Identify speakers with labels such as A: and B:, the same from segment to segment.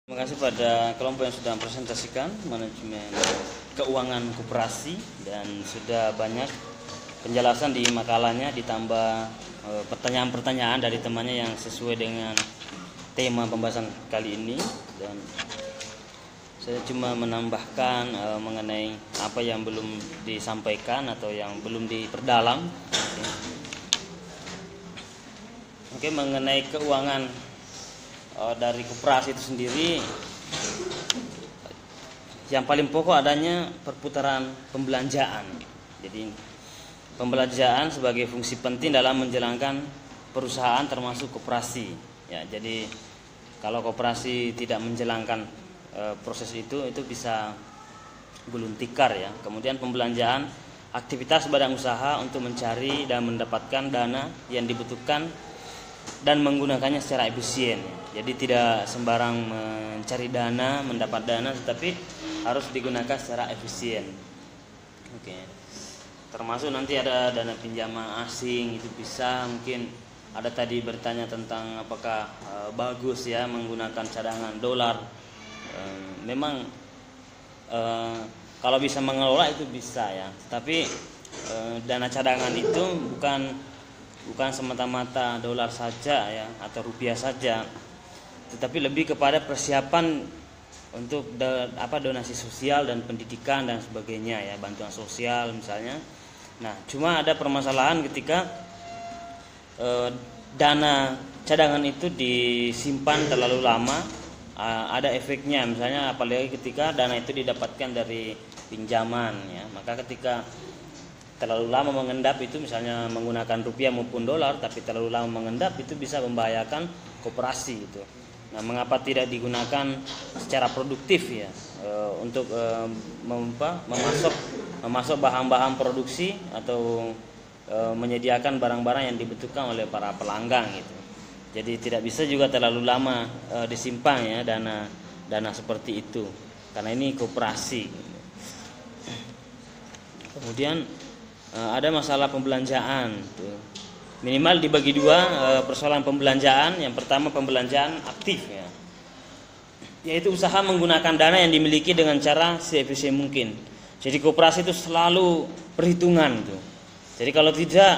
A: Terima kasih pada kelompok yang sudah mempresentasikan manajemen keuangan koperasi dan sudah banyak penjelasan di makalahnya, ditambah pertanyaan-pertanyaan dari temannya yang sesuai dengan tema pembahasan kali ini. Dan saya cuma menambahkan mengenai apa yang belum disampaikan atau yang belum diperdalam. Oke, mengenai keuangan dari koperasi itu sendiri, yang paling pokok adanya perputaran pembelanjaan. Jadi pembelanjaan sebagai fungsi penting dalam menjalankan perusahaan termasuk koperasi. Ya, jadi kalau koperasi tidak menjalankan proses itu bisa gulung tikar ya. Kemudian pembelanjaan aktivitas badan usaha untuk mencari dan mendapatkan dana yang dibutuhkan dan menggunakannya secara efisien. Jadi tidak sembarang mencari dana, mendapat dana, tetapi harus digunakan secara efisien. Oke. Termasuk nanti ada dana pinjaman asing, itu bisa. Mungkin ada tadi bertanya tentang apakah bagus ya menggunakan cadangan dolar. Memang kalau bisa mengelola itu bisa ya. Tapi dana cadangan itu bukan semata-mata dolar saja ya atau rupiah saja, tetapi lebih kepada persiapan untuk donasi sosial dan pendidikan dan sebagainya ya, bantuan sosial misalnya. Nah, cuma ada permasalahan ketika dana cadangan itu disimpan terlalu lama, ada efeknya. Misalnya apalagi ketika dana itu didapatkan dari pinjaman ya, maka ketika terlalu lama mengendap itu, misalnya menggunakan rupiah maupun dolar, tapi terlalu lama mengendap itu bisa membahayakan koperasi itu. Nah, mengapa tidak digunakan secara produktif ya untuk memasok bahan-bahan produksi atau menyediakan barang-barang yang dibutuhkan oleh para pelanggan gitu. Jadi tidak bisa juga terlalu lama disimpan ya dana seperti itu, karena ini koperasi. Kemudian ada masalah pembelanjaan tuh. Minimal dibagi dua persoalan pembelanjaan. Yang pertama pembelanjaan aktif ya, yaitu usaha menggunakan dana yang dimiliki dengan cara seefisien mungkin. Jadi koperasi itu selalu perhitungan tuh. Jadi kalau tidak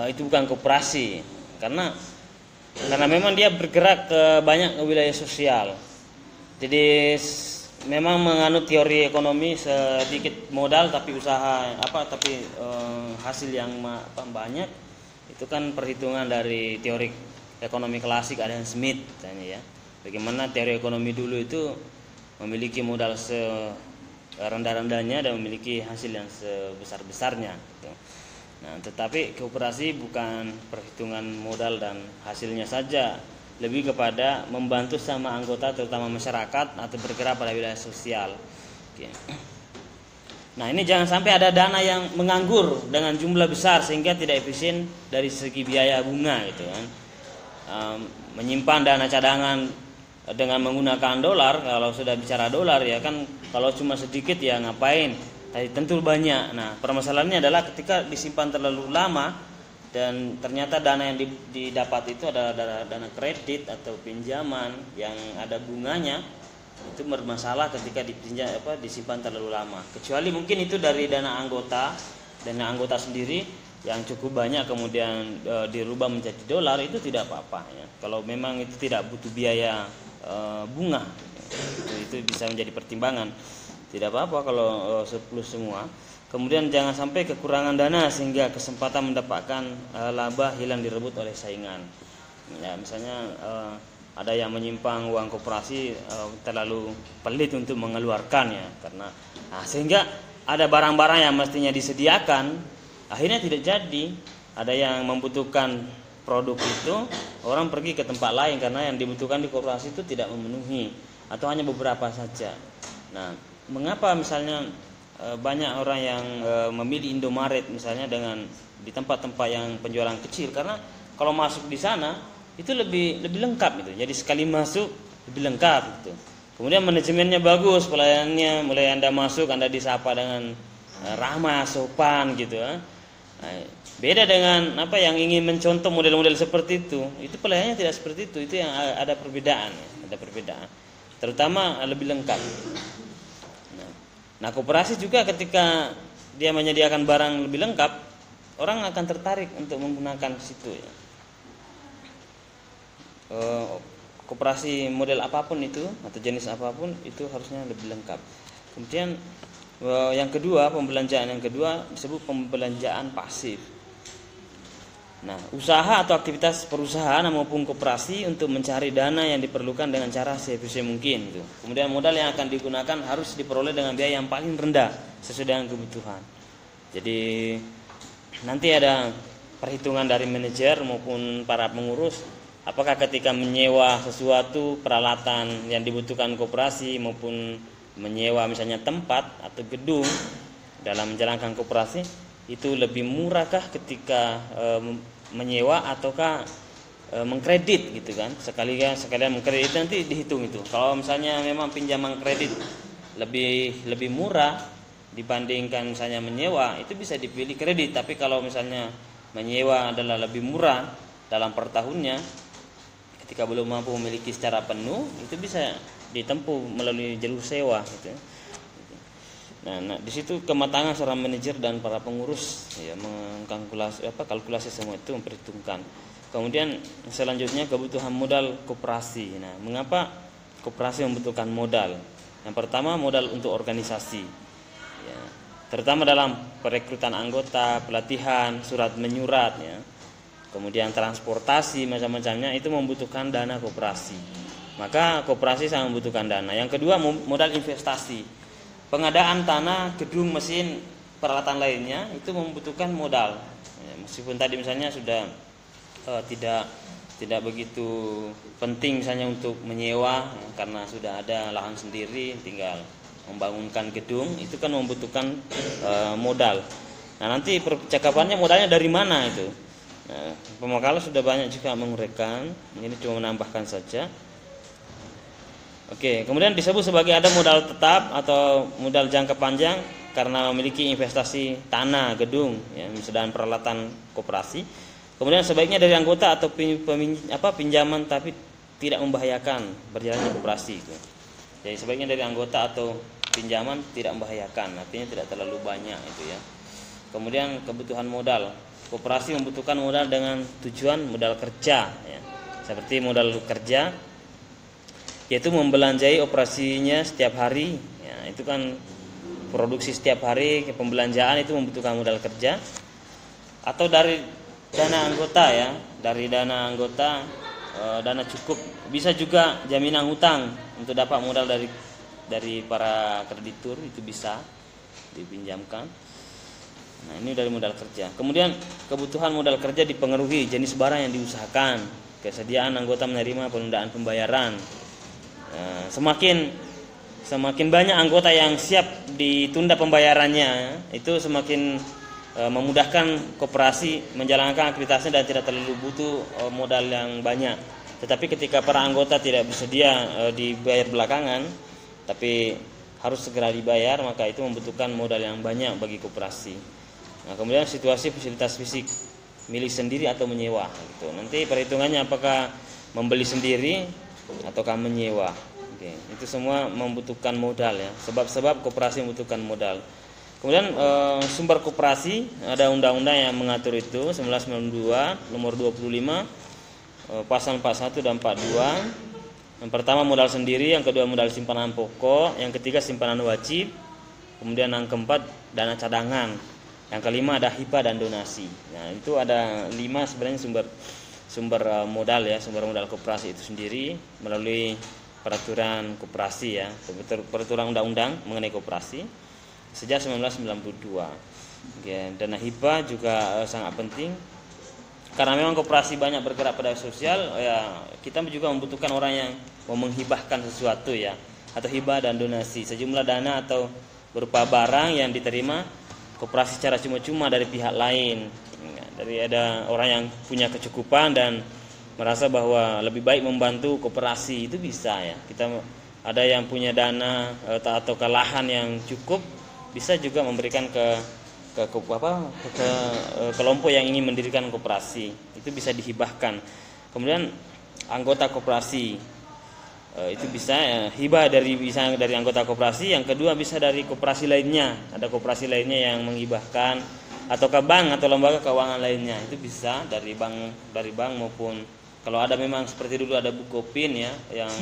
A: itu bukan koperasi, karena memang dia bergerak ke banyak wilayah sosial. Jadi memang menganut teori ekonomi sedikit modal tapi hasil yang banyak, itu kan perhitungan dari teori ekonomi klasik Adam Smith tanya ya. Bagaimana teori ekonomi dulu itu memiliki modal serendah-rendahnya dan memiliki hasil yang sebesar-besarnya gitu. Nah, tetapi koperasi bukan perhitungan modal dan hasilnya saja, lebih kepada membantu sama anggota terutama masyarakat atau bergerak pada wilayah sosial. Oke. Nah, ini jangan sampai ada dana yang menganggur dengan jumlah besar sehingga tidak efisien dari segi biaya bunga gitu kan. Menyimpan dana cadangan dengan menggunakan dolar, kalau sudah bicara dolar ya kan, kalau cuma sedikit ya ngapain? Tapi tentu banyak. Nah, permasalahannya adalah ketika disimpan terlalu lama dan ternyata dana yang didapat itu adalah dana kredit atau pinjaman yang ada bunganya, itu bermasalah ketika disimpan terlalu lama. Kecuali mungkin itu dari dana anggota sendiri yang cukup banyak kemudian dirubah menjadi dolar, itu tidak apa-apa ya. Kalau memang itu tidak butuh biaya bunga, itu bisa menjadi pertimbangan. Tidak apa-apa kalau surplus semua. Kemudian jangan sampai kekurangan dana sehingga kesempatan mendapatkan laba hilang direbut oleh saingan. Ya, misalnya ada yang menyimpang uang koperasi terlalu pelit untuk mengeluarkannya karena sehingga ada barang-barang yang mestinya disediakan akhirnya tidak jadi. Ada yang membutuhkan produk itu, orang pergi ke tempat lain karena yang dibutuhkan di koperasi itu tidak memenuhi atau hanya beberapa saja. Nah, mengapa misalnya banyak orang yang memilih Indomaret misalnya di tempat-tempat yang penjualan kecil, karena kalau masuk di sana itu lebih lengkap gitu. Jadi sekali masuk lebih lengkap gitu. Kemudian manajemennya bagus, pelayanannya, mulai Anda masuk Anda disapa dengan ramah, sopan gitu. Nah, beda dengan yang ingin mencontoh model-model seperti itu pelayanannya tidak seperti itu. Itu yang ada perbedaan. terutama lebih lengkap. Nah, koperasi juga ketika dia menyediakan barang lebih lengkap, orang akan tertarik untuk menggunakan situ ya. Koperasi model apapun itu atau jenis apapun itu harusnya lebih lengkap. Kemudian yang kedua, pembelanjaan yang kedua disebut pembelanjaan pasif. Nah, usaha atau aktivitas perusahaan maupun koperasi untuk mencari dana yang diperlukan dengan cara seefisien mungkin. Gitu. Kemudian modal yang akan digunakan harus diperoleh dengan biaya yang paling rendah sesuai dengan kebutuhan. Jadi nanti ada perhitungan dari manajer maupun para pengurus, apakah ketika menyewa sesuatu peralatan yang dibutuhkan koperasi maupun menyewa misalnya tempat atau gedung dalam menjalankan koperasi itu lebih murahkah ketika menyewa ataukah mengkredit gitu kan, sekalian mengkredit nanti dihitung itu. Kalau misalnya memang pinjaman kredit lebih murah dibandingkan misalnya menyewa, itu bisa dipilih kredit. Tapi kalau misalnya menyewa adalah lebih murah dalam per tahunnya, ketika belum mampu memiliki secara penuh, itu bisa ditempuh melalui jalur sewa gitu. Nah, di situ kematangan seorang manajer dan para pengurus ya kalkulasi semua itu memperhitungkan. Kemudian selanjutnya kebutuhan modal koperasi. Nah, mengapa koperasi membutuhkan modal? Yang pertama, modal untuk organisasi. Ya, terutama dalam perekrutan anggota, pelatihan, surat menyurat ya. Kemudian transportasi macam-macamnya itu membutuhkan dana koperasi. Maka koperasi sangat membutuhkan dana. Yang kedua, modal investasi. Pengadaan tanah, gedung, mesin, peralatan lainnya itu membutuhkan modal. Ya, meskipun tadi misalnya sudah tidak begitu penting misalnya untuk menyewa ya, karena sudah ada lahan sendiri, tinggal membangunkan gedung, itu kan membutuhkan modal. Nah, nanti percakapannya modalnya dari mana itu. Nah, pemakalan sudah banyak juga menguraikan, ini cuma menambahkan saja. Oke, kemudian disebut sebagai ada modal tetap atau modal jangka panjang karena memiliki investasi tanah, gedung, ya, dan peralatan koperasi. Kemudian sebaiknya dari anggota atau pinjaman tapi tidak membahayakan berjalannya koperasi itu. Jadi sebaiknya dari anggota atau pinjaman tidak membahayakan, artinya tidak terlalu banyak itu ya. Kemudian kebutuhan modal. Koperasi membutuhkan modal dengan tujuan modal kerja ya. Seperti modal kerja yaitu membelanjai operasinya setiap hari ya, itu kan produksi setiap hari, pembelanjaan itu membutuhkan modal kerja. Atau dari dana anggota ya, dari dana anggota dana cukup, bisa juga jaminan hutang untuk dapat modal dari para kreditur, itu bisa dipinjamkan. Nah, ini dari modal kerja. Kemudian kebutuhan modal kerja dipengaruhi jenis barang yang diusahakan, kesediaan anggota menerima penundaan pembayaran. Semakin banyak anggota yang siap ditunda pembayarannya, itu semakin memudahkan koperasi menjalankan aktivitasnya dan tidak terlalu butuh modal yang banyak. Tetapi ketika para anggota tidak bersedia dibayar belakangan, tapi harus segera dibayar, maka itu membutuhkan modal yang banyak bagi koperasi. Nah, kemudian situasi fasilitas fisik milik sendiri atau menyewa gitu. Nanti perhitungannya apakah membeli sendiri ataukah menyewa. Oke, itu semua membutuhkan modal ya. Sebab-sebab koperasi membutuhkan modal. Kemudian sumber koperasi, ada undang-undang yang mengatur itu 1992 nomor 25 pasal 41 dan 42. Yang pertama modal sendiri, yang kedua modal simpanan pokok, yang ketiga simpanan wajib, kemudian yang keempat dana cadangan, yang kelima ada hibah dan donasi. Nah, itu ada 5 sebenarnya sumber modal ya, sumber modal koperasi itu sendiri melalui peraturan koperasi ya, peraturan undang-undang mengenai koperasi sejak 1992. Ya, dana hibah juga sangat penting karena memang koperasi banyak bergerak pada sosial ya, kita juga membutuhkan orang yang mau menghibahkan sesuatu ya, atau hibah dan donasi sejumlah dana atau berupa barang yang diterima koperasi secara cuma-cuma dari pihak lain. Dari ada orang yang punya kecukupan dan merasa bahwa lebih baik membantu koperasi, itu bisa ya. Kita ada yang punya dana atau lahan yang cukup, bisa juga memberikan ke kelompok yang ingin mendirikan koperasi, itu bisa dihibahkan. Kemudian anggota koperasi Itu bisa hibah bisa dari anggota koperasi. Yang kedua bisa dari koperasi lainnya, ada koperasi lainnya yang menghibahkan, atau ke bank atau lembaga keuangan lainnya, itu bisa dari bank maupun kalau ada memang seperti dulu ada Bukopin ya yang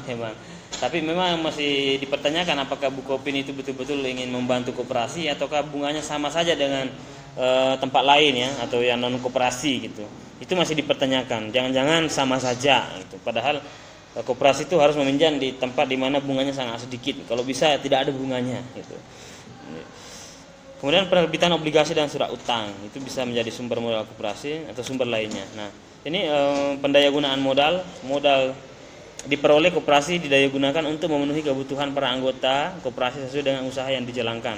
A: memang, tapi memang masih dipertanyakan apakah Bukopin itu betul-betul ingin membantu koperasi ataukah bunganya sama saja dengan tempat lain ya, atau yang non koperasi gitu. Itu masih dipertanyakan. Jangan-jangan sama saja gitu. Padahal koperasi itu harus meminjam di tempat di mana bunganya sangat sedikit. Kalau bisa tidak ada bunganya gitu. Kemudian penerbitan obligasi dan surat utang itu bisa menjadi sumber modal koperasi atau sumber lainnya. Nah, ini pendayagunaan modal diperoleh koperasi didayagunakan untuk memenuhi kebutuhan para anggota koperasi sesuai dengan usaha yang dijalankan.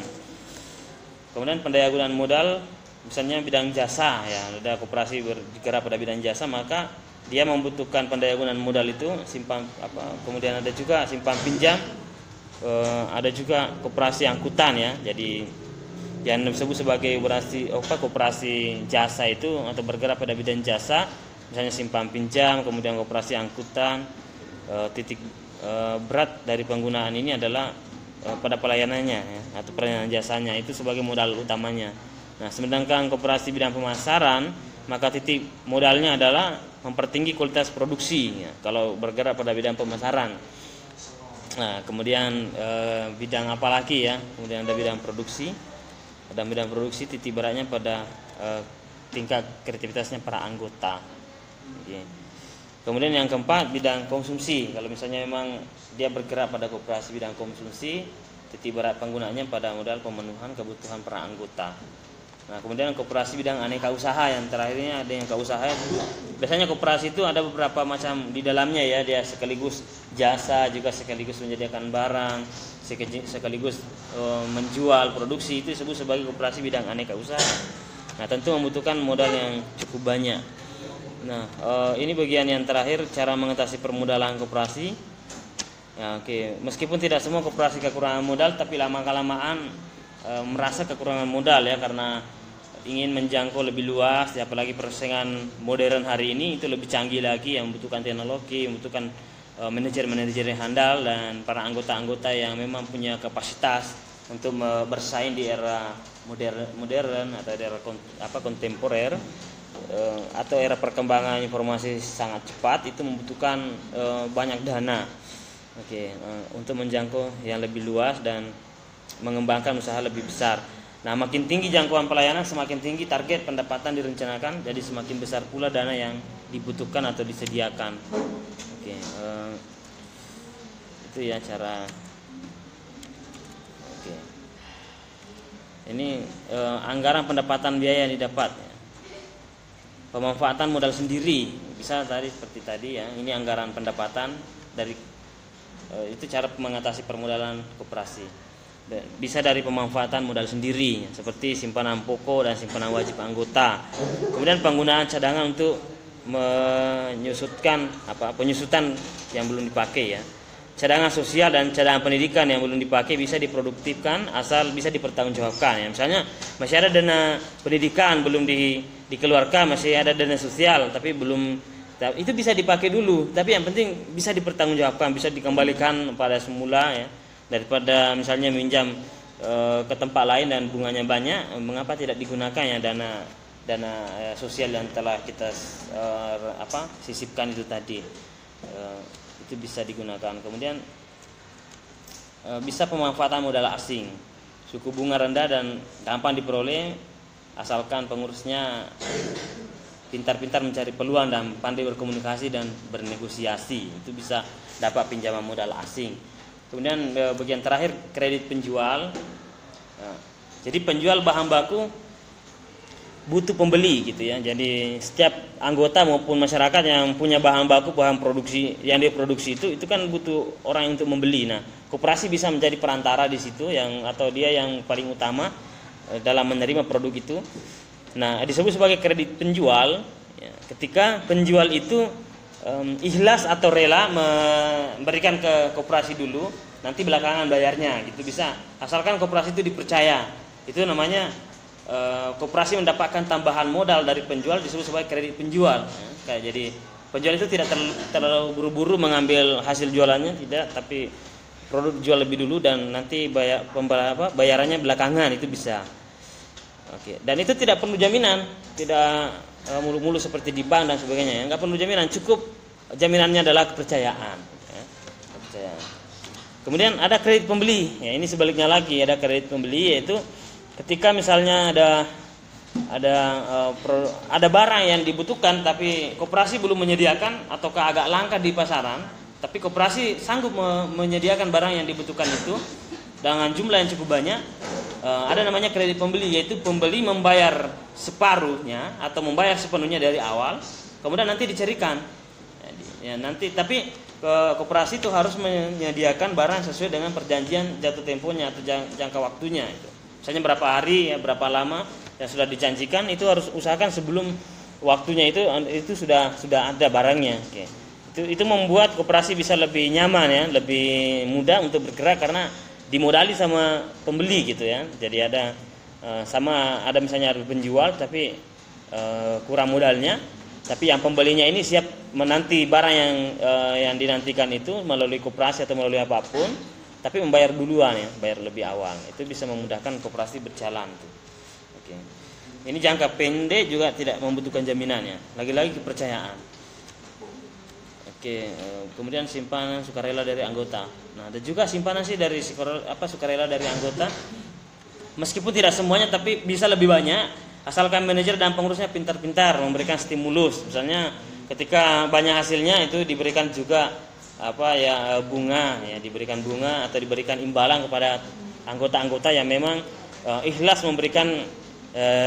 A: Kemudian pendayagunaan modal misalnya bidang jasa ya, ada koperasi bergerak pada bidang jasa, maka dia membutuhkan pendayagunaan modal itu kemudian ada juga simpan pinjam, ada juga koperasi angkutan ya. Jadi yang disebut sebagai koperasi jasa itu atau bergerak pada bidang jasa, misalnya simpan pinjam, kemudian koperasi angkutan. Titik berat dari penggunaan ini adalah pada pelayanannya ya, atau pelayanan jasanya itu sebagai modal utamanya. Nah, sedangkan koperasi bidang pemasaran, maka titik modalnya adalah mempertinggi kualitas produksi ya, kalau bergerak pada bidang pemasaran. Nah, kemudian bidang apa lagi ya? Kemudian ada bidang produksi. Ada bidang produksi, titik beratnya pada tingkat kreativitasnya para anggota. Okay. Kemudian yang keempat bidang konsumsi. Kalau misalnya memang dia bergerak pada koperasi bidang konsumsi, titik berat penggunaannya pada modal pemenuhan kebutuhan para anggota. Nah, kemudian koperasi bidang aneka usaha, yang terakhirnya ada yang usaha. Biasanya koperasi itu ada beberapa macam di dalamnya ya, dia sekaligus jasa juga sekaligus menyediakan barang, sekaligus menjual produksi, itu disebut sebagai koperasi bidang aneka usaha. Nah, tentu membutuhkan modal yang cukup banyak. Nah, ini bagian yang terakhir, cara mengatasi permodalan koperasi. Ya, oke. Meskipun tidak semua koperasi kekurangan modal, tapi lama-kelamaan merasa kekurangan modal ya, karena ingin menjangkau lebih luas, ya, apalagi persaingan modern hari ini itu lebih canggih lagi, yang membutuhkan teknologi, membutuhkan manajer-manajer yang handal dan para anggota-anggota yang memang punya kapasitas untuk bersaing di era modern atau era kontemporer, atau era perkembangan informasi sangat cepat. Itu membutuhkan banyak dana, untuk menjangkau yang lebih luas dan mengembangkan usaha lebih besar. Nah, makin tinggi jangkauan pelayanan, semakin tinggi target pendapatan direncanakan, jadi semakin besar pula dana yang dibutuhkan atau disediakan. Itu ya cara. Ini anggaran pendapatan biaya yang didapat. Pemanfaatan modal sendiri bisa tadi seperti tadi ya. Ini anggaran pendapatan dari itu cara mengatasi permodalan koperasi. Bisa dari pemanfaatan modal sendiri seperti simpanan pokok dan simpanan wajib anggota. Kemudian penggunaan cadangan untuk penyusutan yang belum dipakai ya. Cadangan sosial dan cadangan pendidikan yang belum dipakai bisa diproduktifkan asal bisa dipertanggungjawabkan ya. Misalnya masih ada dana pendidikan belum dikeluarkan, masih ada dana sosial tapi belum, itu bisa dipakai dulu, tapi yang penting bisa dipertanggungjawabkan, bisa dikembalikan pada semula ya, daripada misalnya minjam ke tempat lain dan bunganya banyak. Mengapa tidak digunakan ya dana sosial yang telah kita sisipkan itu tadi, itu bisa digunakan. Kemudian bisa pemanfaatan modal asing, suku bunga rendah dan gampang diperoleh asalkan pengurusnya pintar-pintar mencari peluang dan pandai berkomunikasi dan bernegosiasi, itu bisa dapat pinjaman modal asing. Kemudian bagian terakhir kredit penjual. Jadi penjual bahan baku butuh pembeli gitu ya. Jadi setiap anggota maupun masyarakat yang punya bahan baku, bahan produksi yang dia produksi itu kan butuh orang untuk membeli. Nah, koperasi bisa menjadi perantara di situ atau dia yang paling utama dalam menerima produk itu. Nah, disebut sebagai kredit penjual ya, ketika penjual itu ikhlas atau rela memberikan ke koperasi dulu, nanti belakangan bayarnya gitu bisa, asalkan koperasi itu dipercaya. Itu namanya koperasi mendapatkan tambahan modal dari penjual, disebut sebagai kredit penjual. Kayak jadi Penjual itu tidak terlalu buru-buru mengambil hasil jualannya, tidak, tapi produk jual lebih dulu dan nanti bayarannya belakangan, itu bisa. Oke. Dan itu tidak perlu jaminan, tidak mulu-mulu seperti di bank dan sebagainya. Nggak perlu jaminan, cukup jaminannya adalah kepercayaan. Ya. Kepercayaan. Kemudian ada kredit pembeli. Ya, ini sebaliknya lagi, ada kredit pembeli, yaitu ketika misalnya ada barang yang dibutuhkan tapi koperasi belum menyediakan ataukah agak langka di pasaran, tapi koperasi sanggup menyediakan barang yang dibutuhkan itu dengan jumlah yang cukup banyak, ada namanya kredit pembeli, yaitu pembeli membayar separuhnya atau membayar sepenuhnya dari awal, kemudian nanti dicarikan. Ya, nanti tapi koperasi itu harus menyediakan barang sesuai dengan perjanjian jatuh temponya atau jangka waktunya itu. Misalnya berapa hari, ya, berapa lama yang sudah dijanjikan, itu harus usahakan sebelum waktunya itu sudah ada barangnya. Oke. Itu membuat koperasi bisa lebih nyaman, ya, lebih mudah untuk bergerak karena dimodali sama pembeli gitu, ya. Jadi ada misalnya harus penjual tapi kurang modalnya, tapi yang pembelinya ini siap menanti barang yang dinantikan itu melalui koperasi atau melalui apapun, tapi membayar duluan, ya, bayar lebih awal. Itu bisa memudahkan koperasi berjalan tuh. Oke. Ini jangka pendek juga tidak membutuhkan jaminannya. Lagi-lagi kepercayaan. Oke. Kemudian simpanan sukarela dari anggota. Nah, ada juga simpanan sih dari sukarela dari anggota. Meskipun tidak semuanya, tapi bisa lebih banyak. Asalkan manajer dan pengurusnya pintar-pintar memberikan stimulus. Misalnya ketika banyak hasilnya itu diberikan juga bunga, ya, diberikan bunga atau diberikan imbalan kepada anggota-anggota yang memang ikhlas memberikan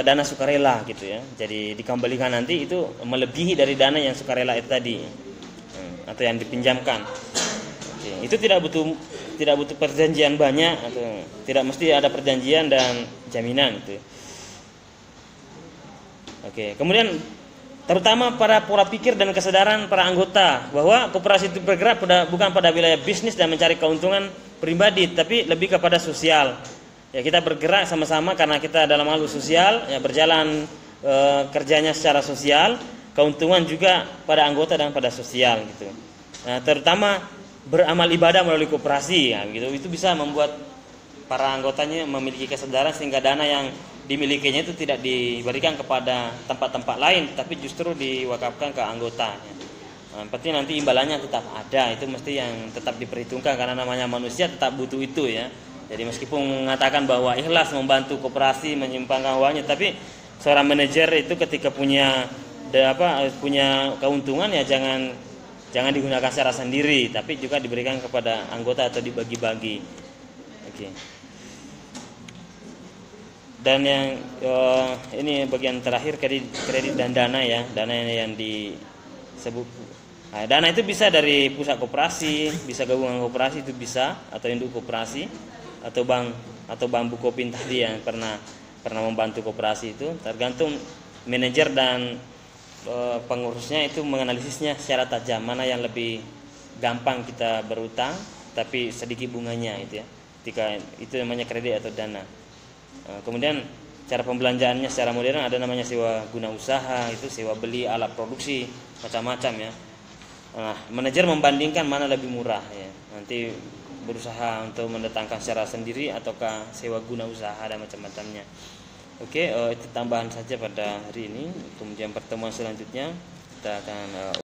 A: dana sukarela gitu, ya. Jadi dikembalikan nanti itu melebihi dari dana yang sukarela itu tadi, atau yang dipinjamkan. Oke. Itu tidak butuh perjanjian banyak, atau tidak mesti ada perjanjian dan jaminan gitu. Oke. Kemudian terutama para pola pikir dan kesadaran para anggota bahwa koperasi itu bergerak bukan pada wilayah bisnis dan mencari keuntungan pribadi, tapi lebih kepada sosial. Ya, kita bergerak sama-sama karena kita dalam hal sosial, ya, berjalan kerjanya secara sosial, keuntungan juga pada anggota dan pada sosial gitu. Nah, terutama beramal ibadah melalui koperasi, ya, gitu. Itu bisa membuat para anggotanya memiliki kesadaran sehingga dana yang dimilikinya itu tidak diberikan kepada tempat-tempat lain, tapi justru diwakafkan ke anggotanya. Nah, penting nanti imbalannya tetap ada, itu mesti yang tetap diperhitungkan karena namanya manusia tetap butuh itu, ya. Jadi meskipun mengatakan bahwa ikhlas membantu koperasi menyimpangkan uangnya, tapi seorang manajer itu ketika punya keuntungan, ya jangan digunakan secara sendiri, tapi juga diberikan kepada anggota atau dibagi-bagi. Oke. Dan yang ini bagian terakhir, kredit dan dana, ya. Dana yang disebut. Nah, dana itu bisa dari pusat koperasi, bisa gabungan koperasi itu bisa, atau induk koperasi, atau bank Bukopin tadi yang pernah membantu koperasi itu. Tergantung manajer dan pengurusnya itu menganalisisnya secara tajam, mana yang lebih gampang kita berutang tapi sedikit bunganya itu, ya. Ketika itu namanya kredit atau dana. Kemudian cara pembelanjaannya secara modern ada namanya sewa guna usaha, itu sewa beli alat produksi macam-macam, ya. Nah, manajer membandingkan mana lebih murah, ya. Nanti berusaha untuk mendatangkan secara sendiri ataukah sewa guna usaha dan macam-macamnya. Oke, itu tambahan saja pada hari ini. Kemudian pertemuan selanjutnya kita akan